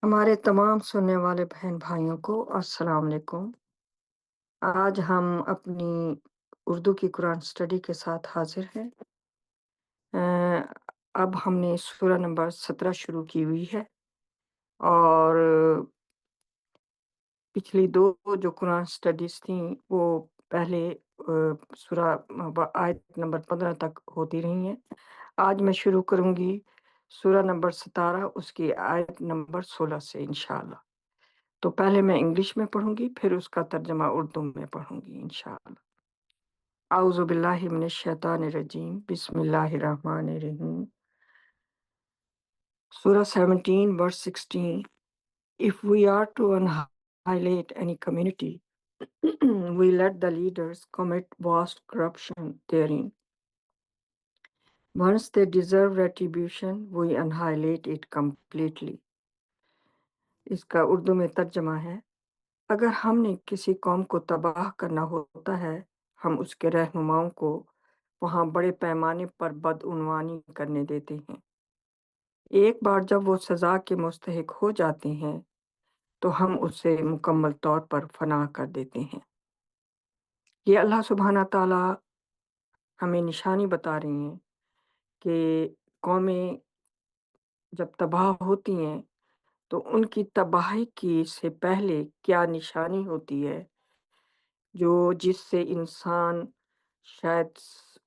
ہمارے تمام سننے والے بہن بھائیوں کو السلام علیکم۔ آج ہم اپنی اردو کی قرآن اسٹڈی کے ساتھ حاضر ہیں۔ آ، اب ہم نے سورہ نمبر 17 شروع کی ہوئی ہے اور پچھلی دو جو قرآن اسٹڈیز تھیں وہ پہلے سورہ آیت نمبر 15 تک ہوتی رہی ہیں۔ آج میں شروع کروں گی سورہ نمبر 17 اس کی آیت نمبر 16 سے انشاءاللہ۔ تو پہلے میں انگلش میں پڑھوں گی، پھر اس کا ترجمہ اردو میں پڑھوں گی انشاءاللہ۔ اعوذ باللہ من الشیطان الرجیم، بسم اللہ الرحمن الرحیم۔ سورہ 17 verse 16. If we are to annihilate any community, we let the leaders commit vast corruption therein. Once they deserve retribution, we annihilate it completely. اس کا اردو میں ترجمہ ہے: اگر ہم نے کسی قوم کو تباہ کرنا ہوتا ہے، ہم اس کے رہنماؤں کو وہاں بڑے پیمانے پر بدعنوانی کرنے دیتے ہیں۔ ایک بار جب وہ سزا کے مستحق ہو جاتے ہیں تو ہم اسے مکمل طور پر فنا کر دیتے ہیں۔ یہ اللہ سبحانہ تعالیٰ ہمیں نشانی بتا رہی ہیں کہ قومیں جب تباہ ہوتی ہیں تو ان کی تباہی کی سے پہلے کیا نشانی ہوتی ہے، جس سے انسان شاید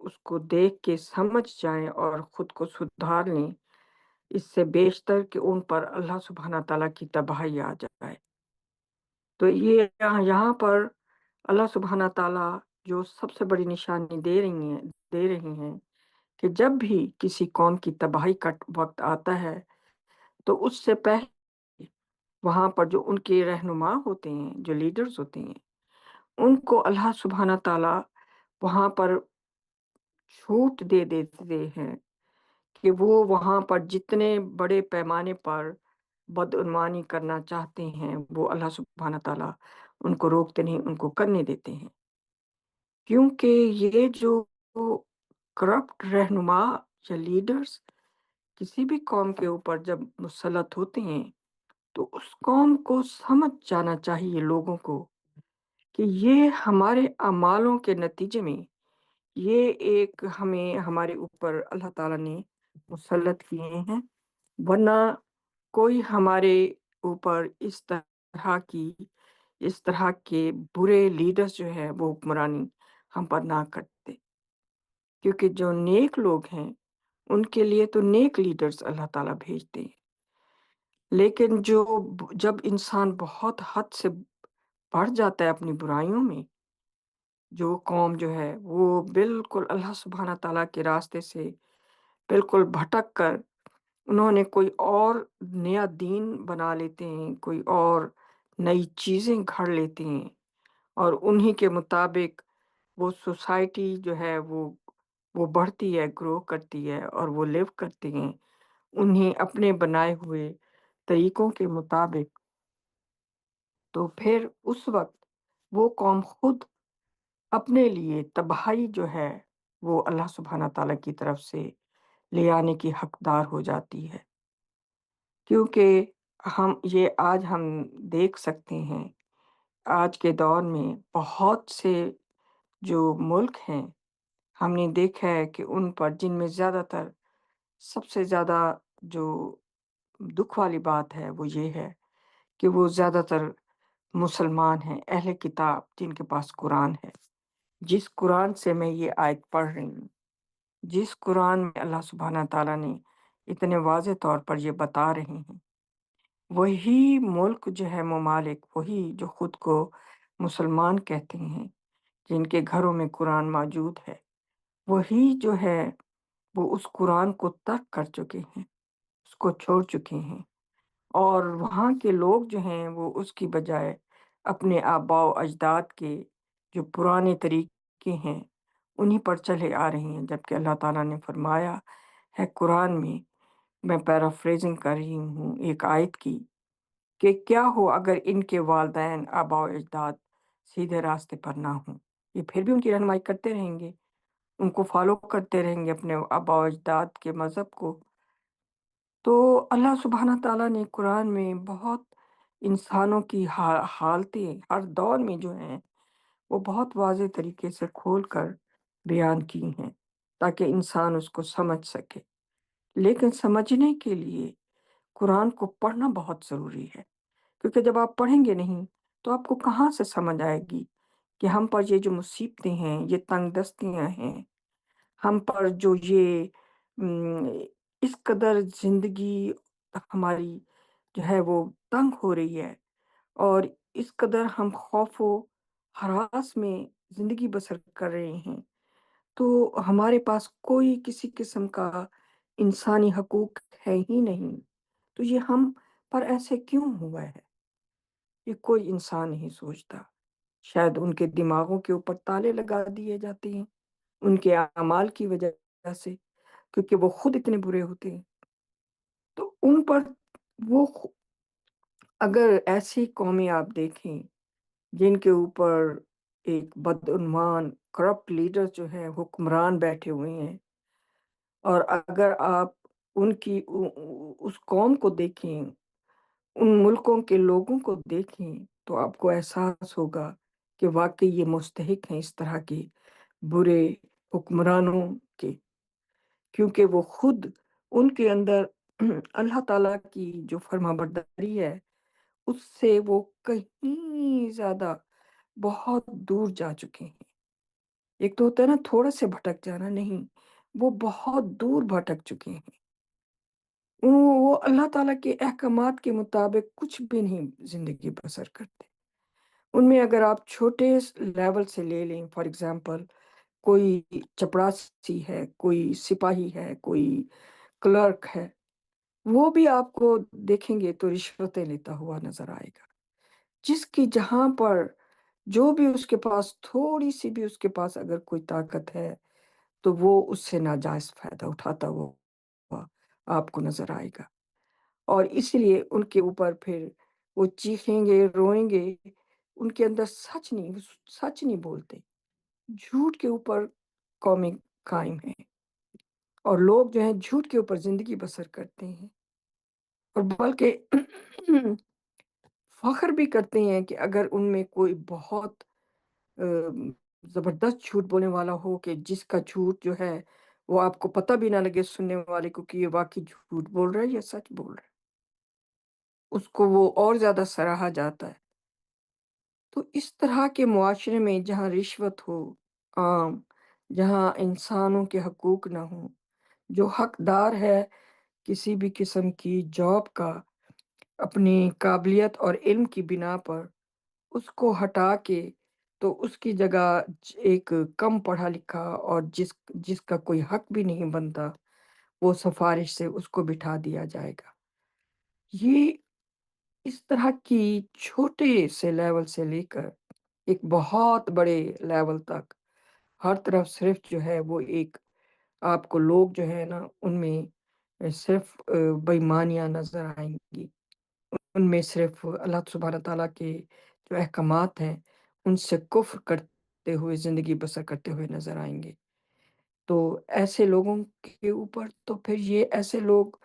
اس کو دیکھ کے سمجھ جائیں اور خود کو سدھار لیں، اس سے بیشتر کہ ان پر اللہ سبحانہ تعالیٰ کی تباہی آ جائے۔ تو یہ یہاں پر اللہ سبحانہ تعالیٰ جو سب سے بڑی نشانی دے رہی ہیں کہ جب بھی کسی قوم کی تباہی کا وقت آتا ہے تو اس سے پہلے وہاں پر جو ان کے رہنما ہوتے ہیں، جو لیڈرز ہوتے ہیں، ان کو اللہ سبحانہ تعالیٰ وہاں پر چھوٹ دے دیتے ہیں کہ وہ وہاں پر جتنے بڑے پیمانے پر بدعنوانی کرنا چاہتے ہیں وہ اللہ سبحانہ تعالیٰ ان کو روکتے نہیں، ان کو کرنے دیتے ہیں۔ کیونکہ یہ جو کرپٹ رہنما یا لیڈرز کسی بھی قوم کے اوپر جب مسلط ہوتے ہیں تو اس قوم کو سمجھ جانا چاہیے لوگوں کو کہ یہ ہمارے اعمالوں کے نتیجے میں یہ ایک ہمارے اوپر اللہ تعالیٰ نے مسلط کیے ہیں، ورنہ کوئی ہمارے اوپر اس طرح کے برے لیڈرز جو ہے وہ حکمرانی ہم پر نہ کرتے، کیونکہ جو نیک لوگ ہیں ان کے لیے تو نیک لیڈرز اللہ تعالیٰ بھیجتے ہیں، لیکن جب انسان بہت حد سے بڑھ جاتا ہے اپنی برائیوں میں، جو قوم جو ہے وہ بالکل اللہ سبحانہ تعالیٰ کے راستے سے بالکل بھٹک کر انہوں نے کوئی اور نیا دین بنا لیتے ہیں، کوئی اور نئی چیزیں گھڑ لیتے ہیں اور انہی کے مطابق وہ سوسائٹی جو ہے وہ بڑھتی ہے، گرو کرتی ہے اور وہ لیو کرتے ہیں انہیں اپنے بنائے ہوئے طریقوں کے مطابق، تو پھر اس وقت وہ قوم خود اپنے لیے تباہی جو ہے وہ اللہ سبحانہ تعالیٰ کی طرف سے لے آنے کی حقدار ہو جاتی ہے۔ کیونکہ آج ہم دیکھ سکتے ہیں، آج کے دور میں بہت سے جو ملک ہیں ہم نے دیکھا ہے کہ ان پر جن میں سب سے زیادہ جو دکھ والی بات ہے وہ یہ ہے کہ وہ زیادہ تر مسلمان ہیں، اہل کتاب جن کے پاس قرآن ہے، جس قرآن سے میں یہ آیت پڑھ رہی ہوں، جس قرآن میں اللہ سبحانہ تعالیٰ نے اتنے واضح طور پر یہ بتا رہے ہیں، وہی ملک جو ہے، ممالک وہی جو خود کو مسلمان کہتے ہیں، جن کے گھروں میں قرآن موجود ہے، وہی جو ہے وہ اس قرآن کو ترک کر چکے ہیں، اس کو چھوڑ چکے ہیں، اور وہاں کے لوگ جو ہیں وہ اس کی بجائے اپنے آباء و اجداد کے جو پرانے طریقے ہیں انہی پر چلے آ رہے ہیں، جبکہ اللہ تعالیٰ نے فرمایا ہے قرآن میں پیرافریزنگ کر رہی ہوں ایک آیت کی، کہ کیا ہو اگر ان کے والدین آباء و اجداد سیدھے راستے پر نہ ہوں، یہ پھر بھی ان کی رہنمائی کرتے رہیں گے، ان کو فالو کرتے رہیں گے اپنے آباء و اجداد کے مذہب کو، تو اللہ سبحانہ تعالیٰ نے قرآن میں بہت انسانوں کی حالتیں ہر دور میں جو ہیں وہ بہت واضح طریقے سے کھول کر بیان کی ہیں تاکہ انسان اس کو سمجھ سکے۔ لیکن سمجھنے کے لیے قرآن کو پڑھنا بہت ضروری ہے، کیونکہ جب آپ پڑھیں گے نہیں تو آپ کو کہاں سے سمجھ آئے گی کہ ہم پر یہ جو مصیبتیں ہیں، یہ تنگ دستیاں ہیں، ہم پر جو یہ ام، اس قدر زندگی ہماری جو ہے وہ تنگ ہو رہی ہے، اور اس قدر ہم خوف و ہراس میں زندگی بسر کر رہے ہیں، تو ہمارے پاس کوئی کسی قسم کا انسانی حقوق ہے ہی نہیں، تو یہ ہم پر ایسے کیوں ہوا ہے؟ یہ کوئی انسان نہیں سوچتا۔ شاید ان کے دماغوں کے اوپر تالے لگا دیے جاتے ہیں، ان کے اعمال کی وجہ سے، کیونکہ وہ خود اتنے برے ہوتے ہیں۔ تو ان پر وہ اگر ایسی قومیں آپ دیکھیں جن کے اوپر ایک بدعنوان کرپٹ لیڈر جو ہے حکمران بیٹھے ہوئے ہیں، اور اگر آپ ان کی اس قوم کو دیکھیں، ان ملکوں کے لوگوں کو دیکھیں، تو آپ کو احساس ہوگا کہ واقعی یہ مستحق ہیں اس طرح کے برے حکمرانوں کے، کیونکہ وہ خود ان کے اندر اللہ تعالیٰ کی جو فرما برداری ہے اس سے وہ کہیں زیادہ بہت دور جا چکے ہیں۔ ایک تو ہوتا ہے نا تھوڑا سے بھٹک جانا، نہیں، وہ بہت دور بھٹک چکے ہیں۔ وہ اللہ تعالیٰ کے احکامات کے مطابق کچھ بھی نہیں زندگی بسر کرتے۔ ان میں اگر آپ چھوٹے لیول سے لے لیں، فار ایگزامپل کوئی چپڑاسی ہے، کوئی سپاہی ہے، کوئی کلرک ہے، وہ بھی آپ کو دیکھیں گے تو رشوتیں لیتا ہوا نظر آئے گا۔ جس کی جہاں پر جو بھی اس کے پاس تھوڑی سی بھی اس کے پاس اگر کوئی طاقت ہے تو وہ اس سے ناجائز فائدہ اٹھاتا ہوا آپ کو نظر آئے گا، اور اس لیے ان کے اوپر پھر وہ چیخیں گے، روئیں گے، ان کے اندر سچ نہیں بولتے، جھوٹ کے اوپر قومیں قائم ہیں، اور لوگ جو ہیں جھوٹ کے اوپر زندگی بسر کرتے ہیں، اور بلکہ فخر بھی کرتے ہیں کہ اگر ان میں کوئی بہت آ، زبردست جھوٹ بولنے والا ہو کہ جس کا جھوٹ جو ہے وہ آپ کو پتہ بھی نہ لگے سننے والے کو کہ یہ واقعی جھوٹ بول رہا ہے یا سچ بول رہا ہے، اس کو وہ اور زیادہ سراہا جاتا ہے۔ تو اس طرح کے معاشرے میں جہاں رشوت ہو عام، جہاں انسانوں کے حقوق نہ ہوں، جو حقدار ہے کسی بھی قسم کی جاب کا اپنی قابلیت اور علم کی بنا پر، اس کو ہٹا کے تو اس کی جگہ ایک کم پڑھا لکھا اور جس کا کوئی حق بھی نہیں بنتا، وہ سفارش سے اس کو بٹھا دیا جائے گا۔ یہ اس طرح کی چھوٹے سے لیول سے لے کر ایک بہت بڑے لیول تک ہر طرف صرف جو ہے وہ ایک آپ کو لوگ جو ہے نا ان میں صرف بےایمانیاں نظر آئیں گی، ان میں صرف اللہ سبحانہ تعالیٰ کے جو احکامات ہیں ان سے کفر کرتے ہوئے زندگی بسر کرتے ہوئے نظر آئیں گے۔ تو ایسے لوگوں کے اوپر تو پھر یہ ایسے لوگ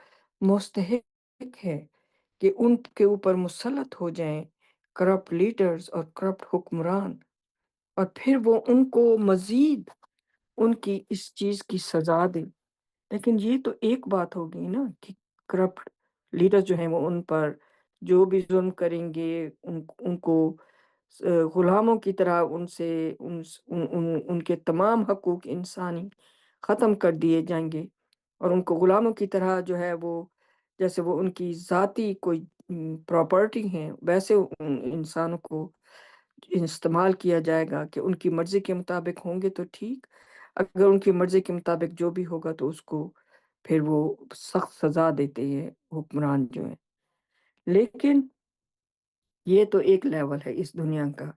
مستحق ہیں کہ ان کے اوپر مسلط ہو جائیں کرپٹ لیڈرز اور کرپٹ حکمران، اور پھر وہ ان کو مزید ان کی اس چیز کی سزا دیں۔ لیکن یہ تو ایک بات ہو گئی نا کہ کرپٹ لیڈر جو ہیں وہ ان پر جو بھی ظلم کریں گے ان کو غلاموں کی طرح ان سے ان کے تمام حقوق انسانی ختم کر دیے جائیں گے، اور ان کو غلاموں کی طرح جو ہے وہ جیسے وہ ان کی ذاتی کوئی پراپرٹی ہیں ویسے ان انسانوں کو استعمال کیا جائے گا کہ ان کی مرضی کے مطابق ہوں گے تو ٹھیک، اگر ان کی مرضی کے مطابق جو بھی ہوگا تو اس کو پھر وہ سخت سزا دیتے ہیں حکمران جو ہیں۔ لیکن یہ تو ایک لیول ہے اس دنیا کا،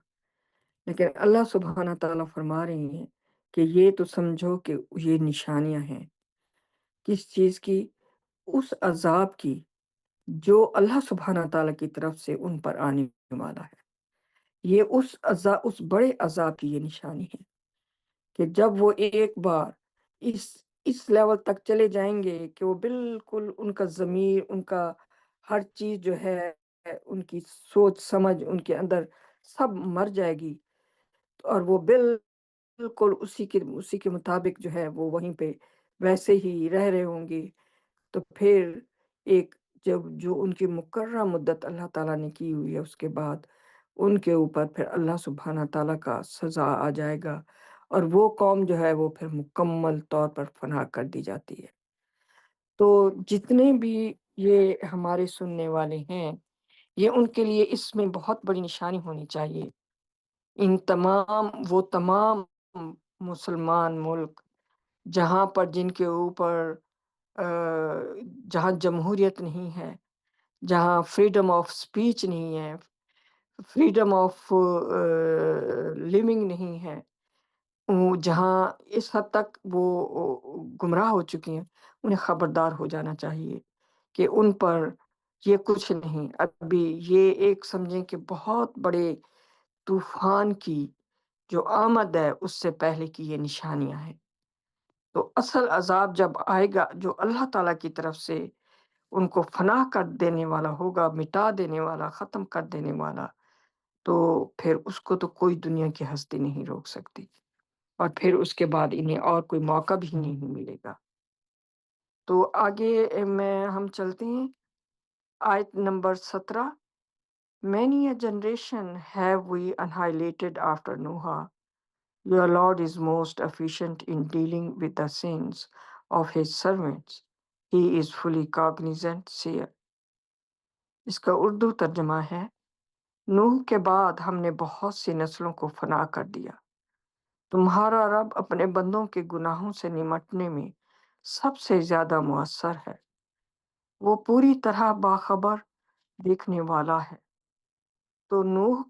لیکن اللہ سبحانہ تعالیٰ فرما رہے ہیں کہ یہ تو سمجھو کہ یہ نشانیاں ہیں کس چیز کی؟ اس عذاب کی جو اللہ سبحانہ تعالیٰ کی طرف سے ان پر آنے والا ہے۔ یہ اس بڑے عذاب کی یہ نشانی ہے کہ جب وہ ایک بار اس اس لیول تک چلے جائیں گے کہ وہ بالکل ان کا ضمیر، ان کا ہر چیز جو ہے، ان کی سوچ سمجھ ان کے اندر سب مر جائے گی، اور وہ بالکل اسی کے مطابق جو ہے وہ وہیں پہ ویسے ہی رہ رہے ہوں گے۔ تو پھر ایک جب جو ان کی مقررہ مدت اللہ تعالیٰ نے کی ہوئی ہے، اس کے بعد ان کے اوپر پھر اللہ سبحانہ تعالیٰ کا سزا آ جائے گا، اور وہ قوم جو ہے وہ پھر مکمل طور پر فنا کر دی جاتی ہے۔ تو جتنے بھی یہ ہمارے سننے والے ہیں، یہ ان کے لیے اس میں بہت بڑی نشانی ہونی چاہیے۔ وہ تمام مسلمان ملک جہاں پر جن کے اوپر آ، جہاں جمہوریت نہیں ہے، جہاں فریڈم آف اسپیچ نہیں ہے، فریڈم آف لیونگ نہیں ہے، جہاں اس حد تک وہ گمراہ ہو چکی ہیں، انہیں خبردار ہو جانا چاہیے کہ ان پر یہ کچھ نہیں، ابھی یہ ایک سمجھیں کہ بہت بڑے طوفان کی جو آمد ہے اس سے پہلے کی یہ نشانیاں ہیں۔ تو اصل عذاب جب آئے گا جو اللہ تعالیٰ کی طرف سے ان کو فنا کر دینے والا ہوگا، مٹا دینے والا، ختم کر دینے والا، تو پھر اس کو تو کوئی دنیا کی ہستی نہیں روک سکتی، اور پھر اس کے بعد انہیں اور کوئی موقع بھی نہیں ملے گا۔ تو آگے ہم چلتے ہیں آیت number 17۔ Many a generation have we annihilated after Noah. Your Lord is most efficient in dealing with the sins of his servants. He is fully cognizant, seer. اس کا اردو ترجمہ ہے، نوح کے بعد ہم نے بہت سی نسلوں کو فنا کر دیا۔ تمہارا رب اپنے بندوں کے گناہوں سے نمٹنے میں سب سے زیادہ مؤثر ہے، وہ پوری طرح باخبر، دیکھنے والا ہے۔ تو نوح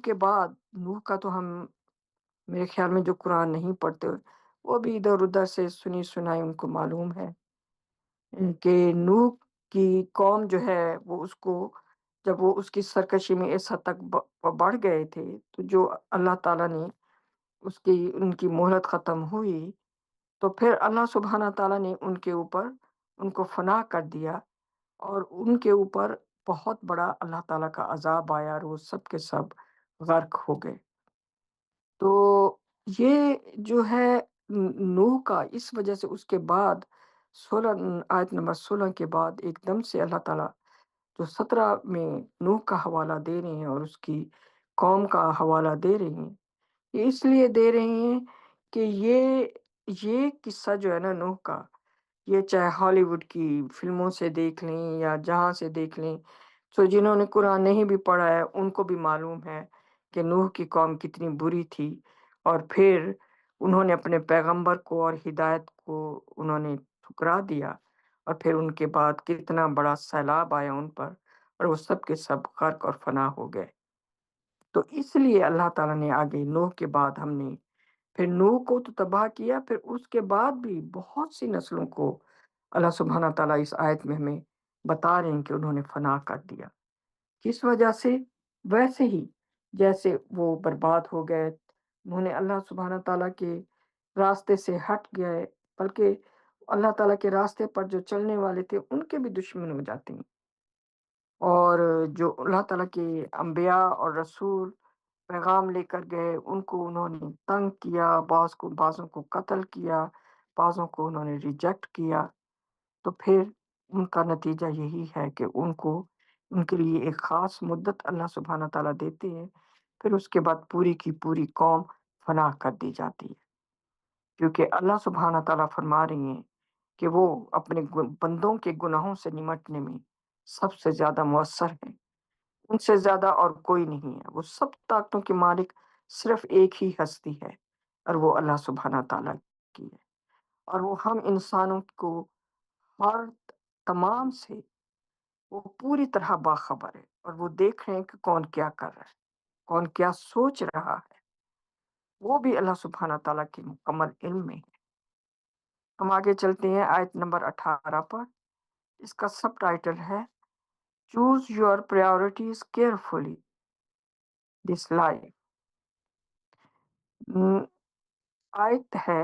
کے بعد، نوح کا تو ہم میرے خیال میں جو قرآن نہیں پڑھتے وہ بھی ادھر ادھر سے سنی سنائی ان کو معلوم ہے کہ نوح کی قوم جو ہے وہ اس کو، جب وہ اس کی سرکشی میں اس حد تک بڑھ گئے تھے، تو جو اللہ تعالیٰ نے ان کی مہلت ختم ہوئی، تو پھر اللہ سبحانہ تعالیٰ نے ان کے اوپر ان کو فنا کر دیا، اور ان کے اوپر بہت بڑا اللہ تعالیٰ کا عذاب آیا، اور وہ سب کے سب غرق ہو گئے۔ تو یہ جو ہے نوح کا، اس وجہ سے اس کے بعد 16 آیت نمبر 16 کے بعد ایک دم سے اللہ تعالیٰ جو 17 میں نوح کا حوالہ دے رہے ہیں اور اس کی قوم کا حوالہ دے رہے ہیں، یہ اس لیے دے رہے ہیں کہ یہ قصہ جو ہے نا نوح کا، یہ چاہے ہالی ووڈ کی فلموں سے دیکھ لیں یا جہاں سے دیکھ لیں، تو جنہوں نے قرآن نہیں بھی پڑھا ہے ان کو بھی معلوم ہے کہ نوح کی قوم کتنی بری تھی، اور پھر انہوں نے اپنے پیغمبر کو اور ہدایت کو انہوں نے ٹھکرا دیا، اور پھر ان کے بعد کتنا بڑا سیلاب آیا ان پر، اور وہ سب کے سب غرق اور فنا ہو گئے۔ تو اس لیے اللہ تعالیٰ نے آگے نوح کے بعد ہم نے پھر نوح کو تو تباہ کیا، پھر اس کے بعد بھی بہت سی نسلوں کو اللہ سبحانہ تعالیٰ اس آیت میں ہمیں بتا رہے ہیں کہ انہوں نے فنا کر دیا۔ کس وجہ سے؟ ویسے ہی جیسے وہ برباد ہو گئے، انہوں نے اللہ سبحانہ تعالیٰ کے راستے سے ہٹ گئے، بلکہ اللہ تعالیٰ کے راستے پر جو چلنے والے تھے ان کے بھی دشمن ہو جاتے ہیں، اور جو اللہ تعالیٰ کے انبیاء اور رسول پیغام لے کر گئے ان کو انہوں نے تنگ کیا، بعضوں کو قتل کیا، بعضوں کو انہوں نے ریجیکٹ کیا۔ تو پھر ان کا نتیجہ یہی ہے کہ ان کے لیے ایک خاص مدت اللہ سبحانہ تعالیٰ دیتے ہیں، پھر اس کے بعد پوری کی پوری قوم فنا کر دی جاتی ہے، کیونکہ اللہ سبحانہ تعالیٰ فرما رہی ہیں کہ وہ اپنے بندوں کے گناہوں سے نمٹنے میں سب سے زیادہ مؤثر ہیں، ان سے زیادہ اور کوئی نہیں ہے۔ وہ سب طاقتوں کے مالک صرف ایک ہی ہستی ہے، اور وہ اللہ سبحانہ تعالیٰ کی ہے، اور وہ ہم انسانوں کو ہر تمام سے وہ پوری طرح باخبر ہے، اور وہ دیکھ رہے ہیں کہ کون کیا کر رہا ہے، کون کیا سوچ رہا ہے، وہ بھی اللہ سبحانہ تعالیٰ کے مکمل علم میں ہے۔ ہم آگے چلتے ہیں آیت نمبر 18 پر، اس کا سب ٹائٹل ہے choose your priorities carefully this life. آیت ہے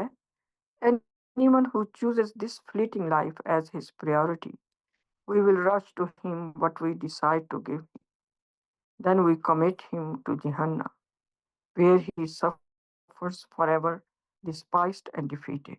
anyone who chooses this fleeting life as his priority, we will rush to him what we decide to give. Then we commit him to Jahannam, where he suffers forever, despised and defeated.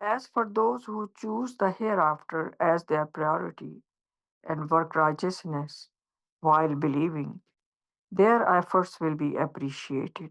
As for those who choose the hereafter as their priority and work righteousness while believing, their efforts will be appreciated.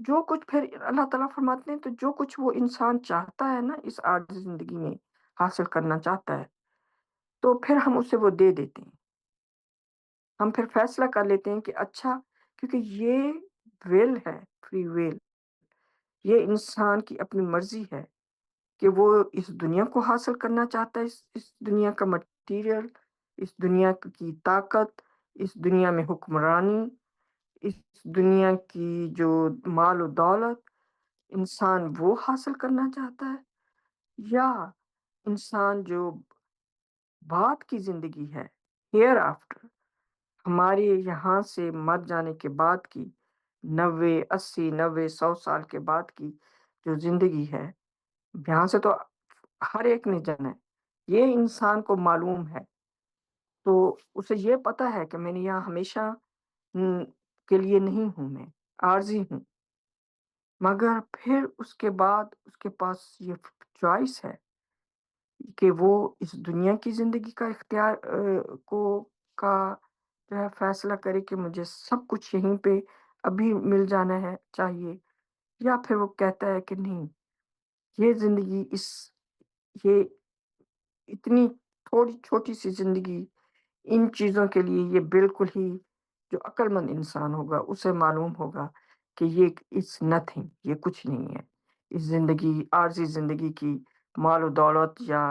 جو کچھ پھر اللہ تعالیٰ فرماتے ہیں تو جو کچھ وہ انسان چاہتا ہے نا اس عارضی زندگی میں حاصل کرنا چاہتا ہے، تو پھر ہم اسے وہ دے دیتے ہیں۔ ہم پھر فیصلہ کر لیتے ہیں کہ اچھا، کیونکہ یہ وِل ہے، فری وِل، یہ انسان کی اپنی مرضی ہے کہ وہ اس دنیا کو حاصل کرنا چاہتا ہے، اس دنیا کا مٹیریل، اس دنیا کی طاقت، اس دنیا میں حکمرانی، اس دنیا کی جو مال و دولت انسان وہ حاصل کرنا چاہتا ہے، یا انسان جو بعد کی زندگی ہے، ہیئر آفٹر، ہمارے یہاں سے مر جانے کے بعد کی 90 80 90 100 سال کے بعد کی جو زندگی ہے، یہاں سے تو ہر ایک نے جانا ہے، یہ انسان کو معلوم ہے، تو اسے یہ پتا ہے کہ میں نے یہاں ہمیشہ ہم، کے لیے نہیں ہوں، میں عارضی ہوں، مگر پھر اس کے بعد اس کے پاس یہ چوائس ہے کہ وہ اس دنیا کی زندگی کا اختیار کا جو ہے فیصلہ کرے کہ مجھے سب کچھ یہیں پہ ابھی مل جانا ہے چاہیے، یا پھر وہ کہتا ہے کہ نہیں، یہ زندگی یہ اتنی تھوڑی چھوٹی سی زندگی ان چیزوں کے لیے یہ بالکل ہی، جو عقل مند انسان ہوگا اسے معلوم ہوگا کہ یہ اٹس نتھنگ، یہ کچھ نہیں ہے، اس زندگی، عارضی زندگی کی مال و دولت یا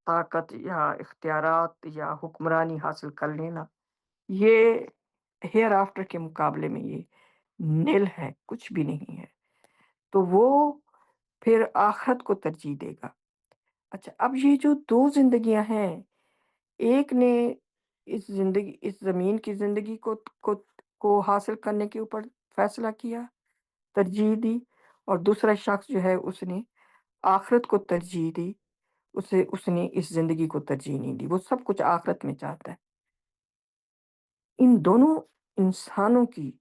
طاقت یا اختیارات یا حکمرانی حاصل کر لینا، یہ ہیئر آفٹر کے مقابلے میں یہ نیل ہے، کچھ بھی نہیں ہے، تو وہ پھر آخرت کو ترجیح دے گا۔ اچھا، اب یہ جو دو زندگیاں ہیں، ایک نے اس زمین کی زندگی کو کو حاصل کرنے کے اوپر فیصلہ کیا، ترجیح دی، اور دوسرا شخص جو ہے اس نے آخرت کو ترجیح دی، اس نے اس زندگی کو ترجیح نہیں دی، وہ سب کچھ آخرت میں چاہتا ہے۔ ان دونوں انسانوں کی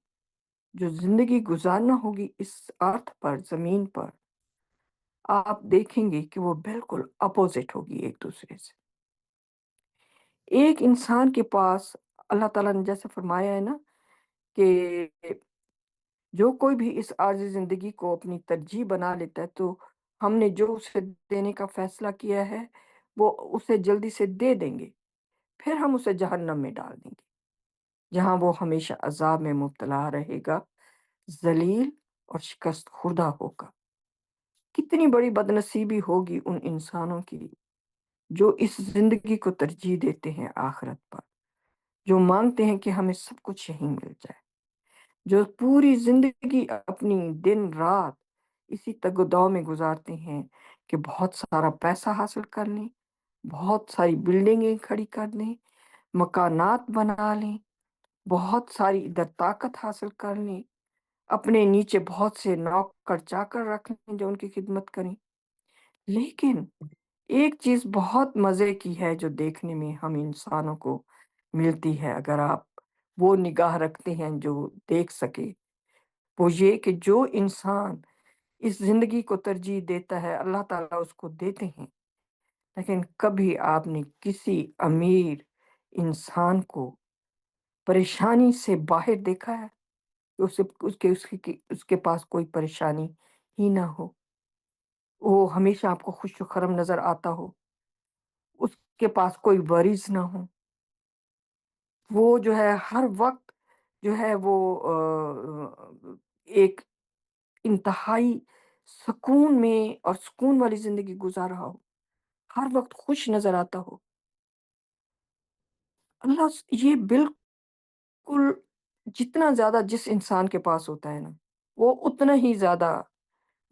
جو زندگی گزارنا ہوگی اس ارتھ پر، زمین پر، آپ دیکھیں گے کہ وہ بالکل اپوزٹ ہوگی ایک دوسرے سے۔ ایک انسان کے پاس اللہ تعالیٰ نے جیسے فرمایا ہے نا کہ جو کوئی بھی اس عارضی زندگی کو اپنی ترجیح بنا لیتا ہے، تو ہم نے جو اسے دینے کا فیصلہ کیا ہے وہ اسے جلدی سے دے دیں گے، پھر ہم اسے جہنم میں ڈال دیں گے، جہاں وہ ہمیشہ عذاب میں مبتلا رہے گا، ذلیل اور شکست خوردہ ہوگا۔ کتنی بڑی بدنصیبی ہوگی ان انسانوں کی جو اس زندگی کو ترجیح دیتے ہیں آخرت پر، جو مانگتے ہیں کہ ہمیں سب کچھ یہیں مل جائے، جو پوری زندگی اپنی دن رات اسی تگ و دو میں گزارتے ہیں کہ بہت سارا پیسہ حاصل کر لیں، بہت ساری بلڈنگیں کھڑی کر لیں، مکانات بنا لیں، بہت ساری ادھر طاقت حاصل کر لیں، اپنے نیچے بہت سے نوکر چاکر رکھ لیں جو ان کی خدمت کریں۔ لیکن ایک چیز بہت مزے کی ہے جو دیکھنے میں ہم انسانوں کو ملتی ہے، اگر آپ وہ نگاہ رکھتے ہیں جو دیکھ سکے، وہ یہ کہ جو انسان اس زندگی کو ترجیح دیتا ہے اللہ تعالیٰ اس کو دیتے ہیں، لیکن کبھی آپ نے کسی امیر انسان کو پریشانی سے باہر دیکھا ہے کہ اس کے پاس کوئی پریشانی ہی نہ ہو، وہ ہمیشہ آپ کو خوش و خرم نظر آتا ہو، اس کے پاس کوئی ورز نہ ہو، وہ جو ہے ہر وقت جو ہے وہ ایک انتہائی سکون میں اور سکون والی زندگی گزار رہا ہو، ہر وقت خوش نظر آتا ہو۔ یہ بالکل جتنا زیادہ جس انسان کے پاس ہوتا ہے نا، وہ اتنا ہی زیادہ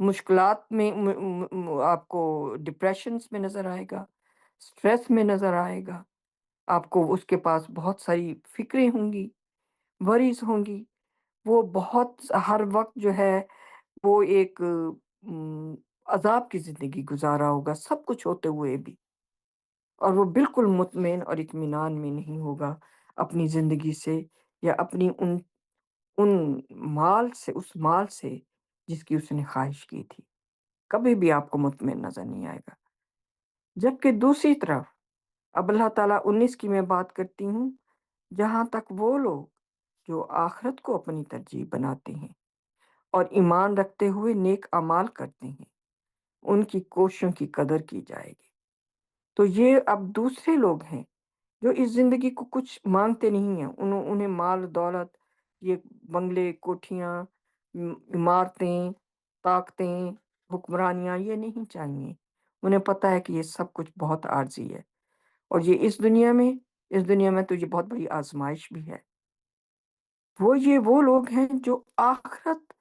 مشکلات میں آپ کو ڈپریشنز میں نظر آئے گا، سٹریس میں نظر آئے گا، آپ کو اس کے پاس بہت ساری فکریں ہوں گی، وریز ہوں گی، وہ بہت ہر وقت جو ہے وہ ایک عذاب کی زندگی گزارا ہوگا سب کچھ ہوتے ہوئے بھی، اور وہ بالکل مطمئن اور اطمینان میں نہیں ہوگا اپنی زندگی سے، یا اپنی ان اس مال سے جس کی اس نے خواہش کی تھی، کبھی بھی آپ کو مطمئن نظر نہیں آئے گا۔ جبکہ دوسری طرف اب اللہ تعالیٰ 19 کی میں بات کرتی ہوں، جہاں تک وہ لوگ جو آخرت کو اپنی ترجیح بناتے ہیں، اور ایمان رکھتے ہوئے نیک اعمال کرتے ہیں، ان کی کوششوں کی قدر کی جائے گی۔ تو یہ اب دوسرے لوگ ہیں جو اس زندگی کو کچھ مانگتے نہیں ہیں، انہیں مال دولت، یہ بنگلے، کوٹھیاں، عمارتیں، طاقتیں، حکمرانیاں یہ نہیں چاہیے۔ انہیں پتہ ہے کہ یہ سب کچھ بہت عارضی ہے، اور یہ اس دنیا میں تو یہ بہت بڑی آزمائش بھی ہے۔ وہ لوگ ہیں جو آخرت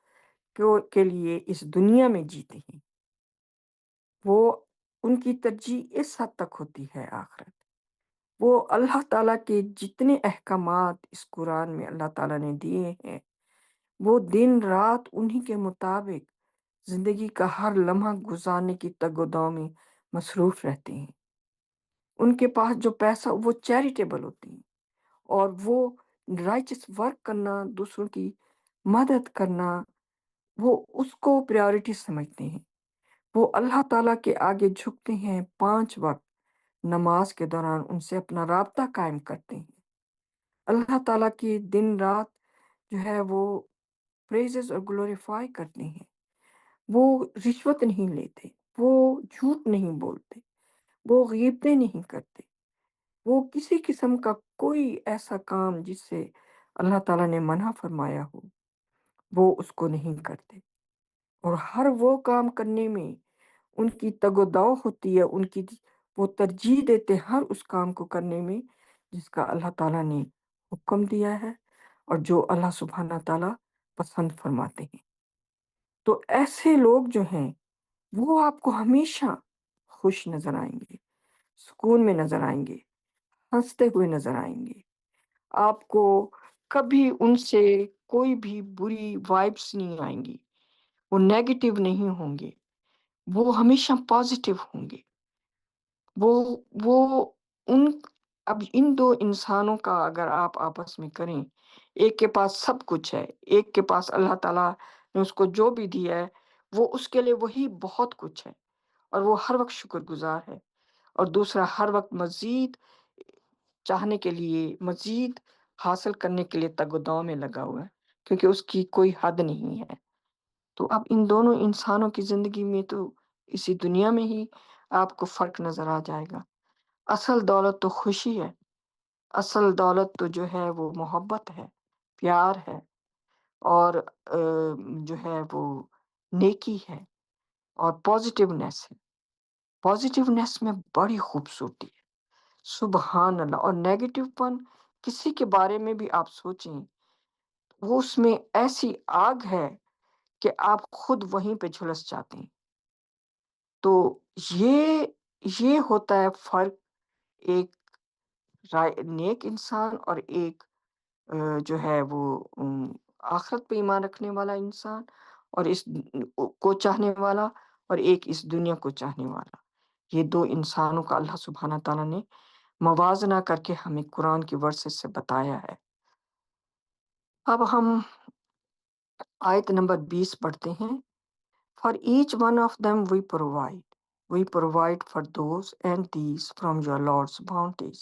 کے لیے اس دنیا میں جیتے ہیں، وہ ان کی ترجیح اس حد تک ہوتی ہے آخرت۔ وہ اللہ تعالیٰ کے جتنے احکامات اس قرآن میں اللہ تعالیٰ نے دیے ہیں، وہ دن رات انہی کے مطابق زندگی کا ہر لمحہ گزارنے کی تگ و دو میں مصروف رہتے ہیں۔ ان کے پاس جو پیسہ، وہ چیریٹیبل ہوتی ہیں، اور وہ رائچس ورک کرنا، دوسروں کی مدد کرنا، وہ اس کو پریورٹی سمجھتے ہیں۔ وہ اللہ تعالیٰ کے آگے جھکتے ہیں، 5 وقت نماز کے دوران ان سے اپنا رابطہ قائم کرتے ہیں۔ اللہ تعالیٰ کی دن رات جو ہے وہ پریزز اور گلوریفائی کرتے ہیں۔ وہ رشوت نہیں لیتے، وہ جھوٹ نہیں بولتے، وہ غیبتیں نہیں کرتے، وہ کسی قسم کا کوئی ایسا کام جس سے اللہ تعالیٰ نے منع فرمایا ہو وہ اس کو نہیں کرتے، اور ہر وہ کام کرنے میں ان کی تگ و دو ہوتی ہے، وہ ترجیح دیتے ہر اس کام کو کرنے میں جس کا اللہ تعالیٰ نے حکم دیا ہے اور جو اللہ سبحانہ تعالیٰ پسند فرماتے ہیں۔ تو ایسے لوگ جو ہیں وہ آپ کو ہمیشہ خوش نظر آئیں گے، سکون میں نظر آئیں گے، ہنستے ہوئے نظر آئیں گے۔ آپ کو کبھی ان سے کوئی بھی بری وائبس نہیں آئیں گی، وہ نیگیٹو نہیں ہوں گے، وہ ہمیشہ پازیٹیو ہوں گے۔ وہ وہ ان اب ان دو انسانوں کا اگر آپ آپس میں کریں، ایک کے پاس سب کچھ ہے، ایک کے پاس اللہ تعالیٰ نے اس کو جو بھی دیا ہے وہ اس کے لیے وہی بہت کچھ ہے، اور وہ ہر وقت شکر گزار ہے، اور دوسرا ہر وقت مزید چاہنے کے لیے، مزید حاصل کرنے کے لیے تگ و دو میں لگا ہوا ہے، کیونکہ اس کی کوئی حد نہیں ہے۔ تو اب ان دونوں انسانوں کی زندگی میں تو اسی دنیا میں ہی آپ کو فرق نظر آ جائے گا۔ اصل دولت تو خوشی ہے، اصل دولت تو جو ہے وہ محبت ہے، پیار ہے، اور جو ہے وہ نیکی ہے، اور پازیٹیونیس ہے۔ پازیٹیونیس میں بڑی خوبصورتی ہے، سبحان اللہ۔ اور نیگیٹو پن کسی کے بارے میں بھی آپ سوچیں، وہ اس میں ایسی آگ ہے کہ آپ خود وہیں پہ جھلس جاتے ہیں۔ تو یہ یہ ہوتا ہے فرق ایک نیک انسان اور ایک جو ہے وہ آخرت پہ ایمان رکھنے والا انسان، اور اس کو چاہنے والا، اور ایک اس دنیا کو چاہنے والا۔ یہ دو انسانوں کا اللہ سبحانہ تعالیٰ نے موازنہ کر کے ہمیں قرآن کی ورسز سے بتایا ہے۔ اب ہم آیت نمبر 20 پڑھتے ہیں۔ For each one of them we provide for those and these from your Lord's bounties.